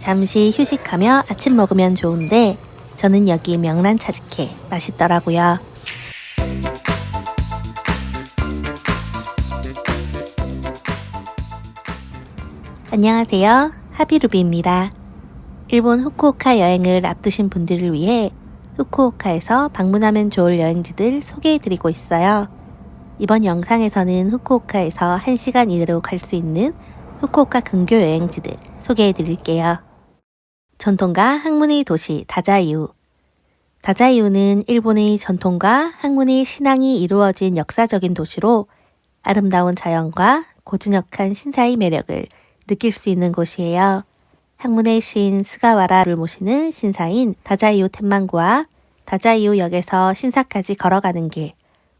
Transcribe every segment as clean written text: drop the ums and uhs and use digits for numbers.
잠시 휴식하며 아침 먹으면 좋은데 저는 여기 명란 차즈케 맛있더라고요. 안녕하세요. 하비루비입니다. 일본 후쿠오카 여행을 앞두신 분들을 위해 후쿠오카에서 방문하면 좋을 여행지들 소개해드리고 있어요. 이번 영상에서는 후쿠오카에서 1시간 이내로 갈 수 있는 후쿠오카 근교 여행지들 소개해드릴게요. 전통과 학문의 도시 다자이우. 다자이우는 일본의 전통과 학문의 신앙이 이루어진 역사적인 도시로 아름다운 자연과 고즈넉한 신사의 매력을 느낄 수 있는 곳이에요. 학문의 시인 스가와라를 모시는 신사인 다자이우 텐만구와 다자이우역에서 신사까지 걸어가는 길,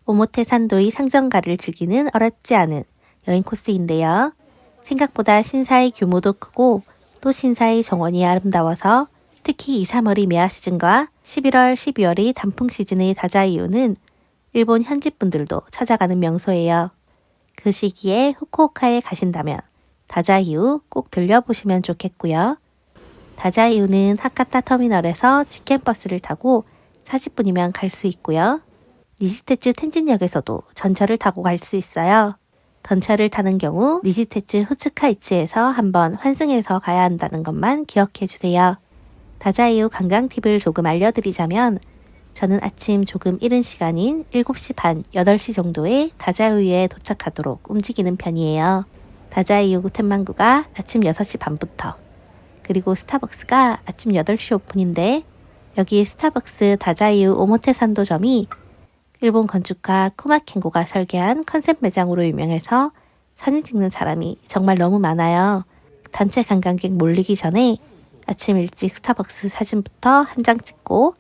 오모테 산도의 상점가를 즐기는 어렵지 않은 여행 코스인데요. 생각보다 신사의 규모도 크고 또 신사의 정원이 아름다워서 특히 2, 3월이 매화 시즌과 11월, 12월이 단풍 시즌의 다자이우는 일본 현지 분들도 찾아가는 명소예요. 그 시기에 후쿠오카에 가신다면 다자이우 꼭 들려보시면 좋겠고요. 다자이우는 하카타 터미널에서 치켄버스를 타고 40분이면 갈 수 있고요. 니시테츠 텐진역에서도 전철을 타고 갈 수 있어요. 전철을 타는 경우 니시테츠 후츠카이치에서 한번 환승해서 가야 한다는 것만 기억해 주세요. 다자이우 관광 팁을 조금 알려드리자면 저는 아침 조금 이른 시간인 7시 반, 8시 정도에 다자이우에 도착하도록 움직이는 편이에요. 다자이우 텐만구가 아침 6시 반부터 그리고 스타벅스가 아침 8시 오픈인데 여기 스타벅스 다자이우 오모테산도점이 일본 건축가 쿠마켄고가 설계한 컨셉 매장으로 유명해서 사진 찍는 사람이 정말 너무 많아요. 단체 관광객 몰리기 전에 아침 일찍 스타벅스 사진부터 한 장 찍고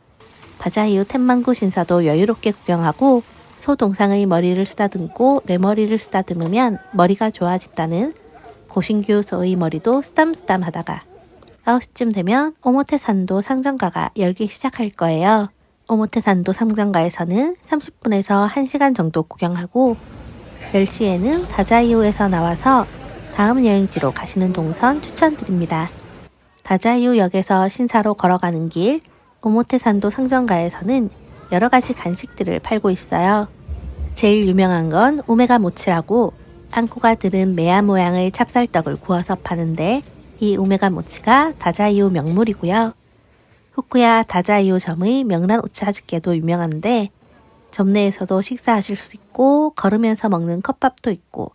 다자이우 텐만구 신사도 여유롭게 구경하고 소동상의 머리를 쓰다듬고 내 머리를 쓰다듬으면 머리가 좋아진다는 고신규 소의 머리도 쓰담쓰담 하다가 9시쯤 되면 오모테산도 상점가가 열기 시작할 거예요. 오모테산도 상점가에서는 30분에서 1시간 정도 구경하고 10시에는 다자이우에서 나와서 다음 여행지로 가시는 동선 추천드립니다. 다자이우역에서 신사로 걸어가는 길 오모테산도 상점가에서는 여러 가지 간식들을 팔고 있어요. 제일 유명한 건 오메가 모치라고 안고가 들은 매화 모양의 찹쌀떡을 구워서 파는데 이 오메가 모치가 다자이우 명물이고요. 후쿠야 다자이우 점의 명란 오차즈케도 유명한데 점 내에서도 식사하실 수 있고 걸으면서 먹는 컵밥도 있고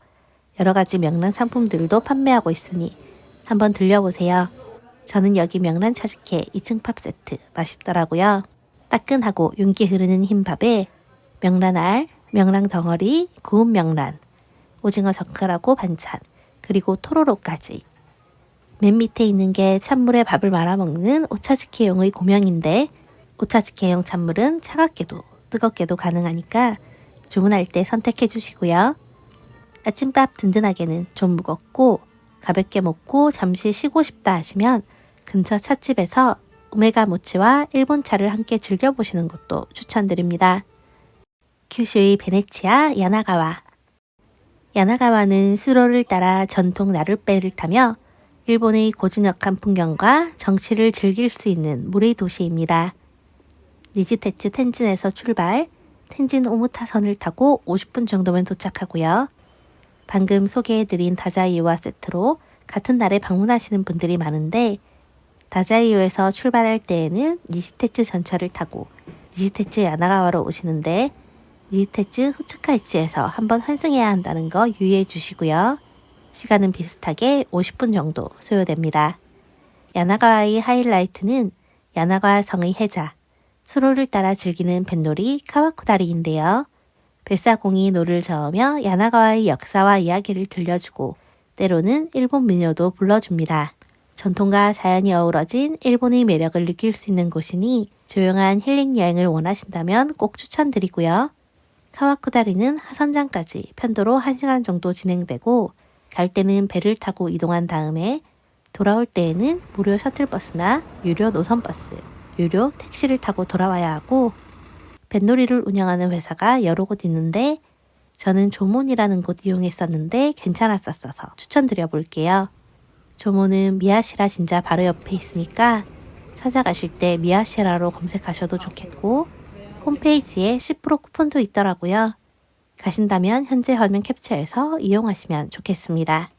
여러 가지 명란 상품들도 판매하고 있으니 한번 들려보세요. 저는 여기 명란 차즈케 2층 밥 세트 맛있더라고요. 따끈하고 윤기 흐르는 흰밥에 명란알, 명란 덩어리, 구운 명란, 오징어 젓갈하고 반찬, 그리고 토로로까지. 맨 밑에 있는 게 찬물에 밥을 말아 먹는 오차즈케용의 고명인데 오차즈케용 찬물은 차갑게도 뜨겁게도 가능하니까 주문할 때 선택해 주시고요. 아침밥 든든하게는 좀 무겁고 가볍게 먹고 잠시 쉬고 싶다 하시면 근처 찻집에서 오메가 모치와 일본차를 함께 즐겨보시는 것도 추천드립니다. 큐슈의 베네치아 야나가와. 야나가와는 수로를 따라 전통 나룻배를 타며 일본의 고즈넉한 풍경과 정치를 즐길 수 있는 물의 도시입니다. 니시테츠 텐진에서 출발, 텐진 오모타선을 타고 50분 정도면 도착하고요. 방금 소개해드린 다자이우와 세트로 같은 날에 방문하시는 분들이 많은데 다자이우에서 출발할 때에는 니시테츠 전철을 타고 니시테츠 야나가와로 오시는데 니시테츠 후츠카이치에서 한번 환승해야 한다는 거 유의해 주시고요. 시간은 비슷하게 50분 정도 소요됩니다. 야나가와의 하이라이트는 야나가와 성의 해자, 수로를 따라 즐기는 뱃놀이 카와쿠다리인데요. 뱃사공이 노를 저으며 야나가와의 역사와 이야기를 들려주고 때로는 일본 민요도 불러줍니다. 전통과 자연이 어우러진 일본의 매력을 느낄 수 있는 곳이니 조용한 힐링 여행을 원하신다면 꼭 추천드리고요. 카와쿠다리는 하선장까지 편도로 1시간 정도 진행되고 갈 때는 배를 타고 이동한 다음에 돌아올 때에는 무료 셔틀버스나 유료 노선버스, 유료 택시를 타고 돌아와야 하고 뱃놀이를 운영하는 회사가 여러 곳 있는데 저는 조몬이라는 곳 이용했었는데 괜찮았었어서 추천드려 볼게요. 조모는 미야시라 진짜 바로 옆에 있으니까 찾아가실 때 미야시라로 검색하셔도 좋겠고 홈페이지에 10% 쿠폰도 있더라고요. 가신다면 현재 화면 캡처해서 이용하시면 좋겠습니다.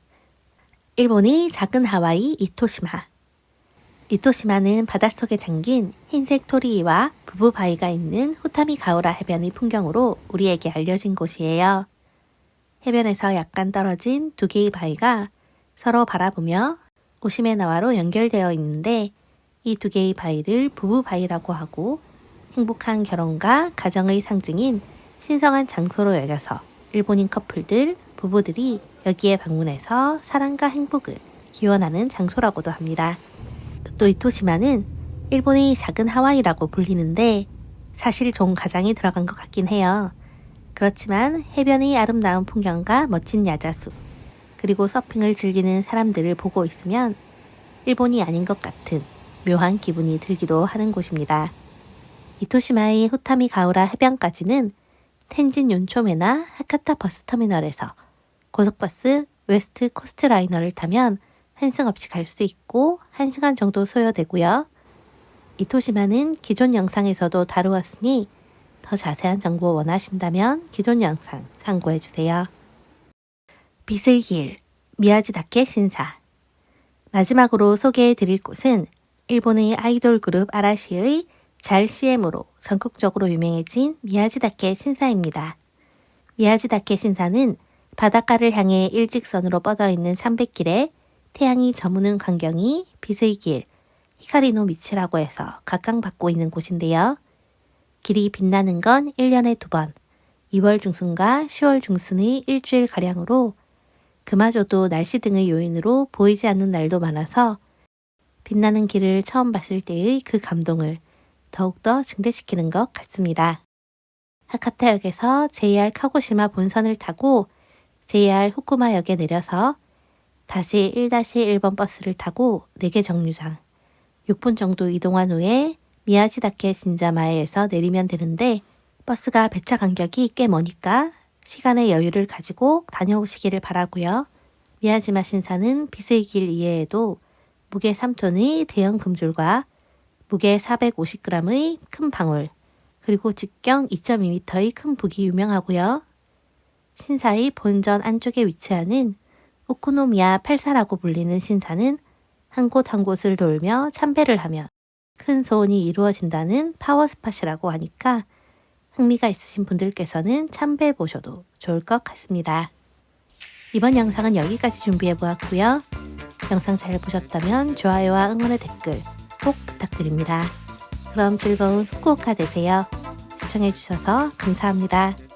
일본의 작은 하와이 이토시마. 이토시마는 바닷속에 잠긴 흰색 토리와 부부 바위가 있는 호타미 가오라 해변의 풍경으로 우리에게 알려진 곳이에요. 해변에서 약간 떨어진 두 개의 바위가 서로 바라보며 오시메나와로 연결되어 있는데 이 두 개의 바위를 부부 바위라고 하고 행복한 결혼과 가정의 상징인 신성한 장소로 여겨서 일본인 커플들, 부부들이 여기에 방문해서 사랑과 행복을 기원하는 장소라고도 합니다. 또 이토시마는 일본의 작은 하와이라고 불리는데 사실 좀 가장이 들어간 것 같긴 해요. 그렇지만 해변의 아름다운 풍경과 멋진 야자수, 그리고 서핑을 즐기는 사람들을 보고 있으면 일본이 아닌 것 같은 묘한 기분이 들기도 하는 곳입니다. 이토시마의 호타미 가오라 해변까지는 텐진 윤초메나 하카타 버스터미널에서 고속버스 웨스트 코스트 라이너를 타면 환승 없이 갈 수 있고 1시간 정도 소요되고요. 이토시마는 기존 영상에서도 다루었으니 더 자세한 정보 원하신다면 기존 영상 참고해주세요. 빛의 길, 미야지다케 신사. 마지막으로 소개해드릴 곳은 일본의 아이돌 그룹 아라시의 잘 CM으로 전국적으로 유명해진 미야지다케 신사입니다. 미야지다케 신사는 바닷가를 향해 일직선으로 뻗어있는 산백길에 태양이 저무는 광경이 빛의 길, 히카리노 미치라고 해서 각광받고 있는 곳인데요. 길이 빛나는 건 1년에 2번, 2월 중순과 10월 중순의 일주일가량으로 그마저도 날씨 등의 요인으로 보이지 않는 날도 많아서 빛나는 길을 처음 봤을 때의 그 감동을 더욱더 증대시키는 것 같습니다. 하카타역에서 JR 카고시마 본선을 타고 JR 후쿠마역에 내려서 다시 1-1번 버스를 타고 4개 정류장 6분 정도 이동한 후에 미야지다케 신자마에에서 내리면 되는데 버스가 배차 간격이 꽤 머니까 시간의 여유를 가지고 다녀오시기를 바라고요. 미야지마 신사는 빛의 길 이외에도 무게 3톤의 대형 금줄과 무게 450g의 큰 방울, 그리고 직경 2.2m의 큰 북이 유명하고요. 신사의 본전 안쪽에 위치하는 우쿠노미야 8사라고 불리는 신사는 한 곳 한 곳을 돌며 참배를 하면 큰 소원이 이루어진다는 파워스팟이라고 하니까 흥미가 있으신 분들께서는 참배해 보셔도 좋을 것 같습니다. 이번 영상은 여기까지 준비해 보았고요. 영상 잘 보셨다면 좋아요와 응원의 댓글 꼭 부탁드립니다. 그럼 즐거운 후쿠오카 되세요. 시청해 주셔서 감사합니다.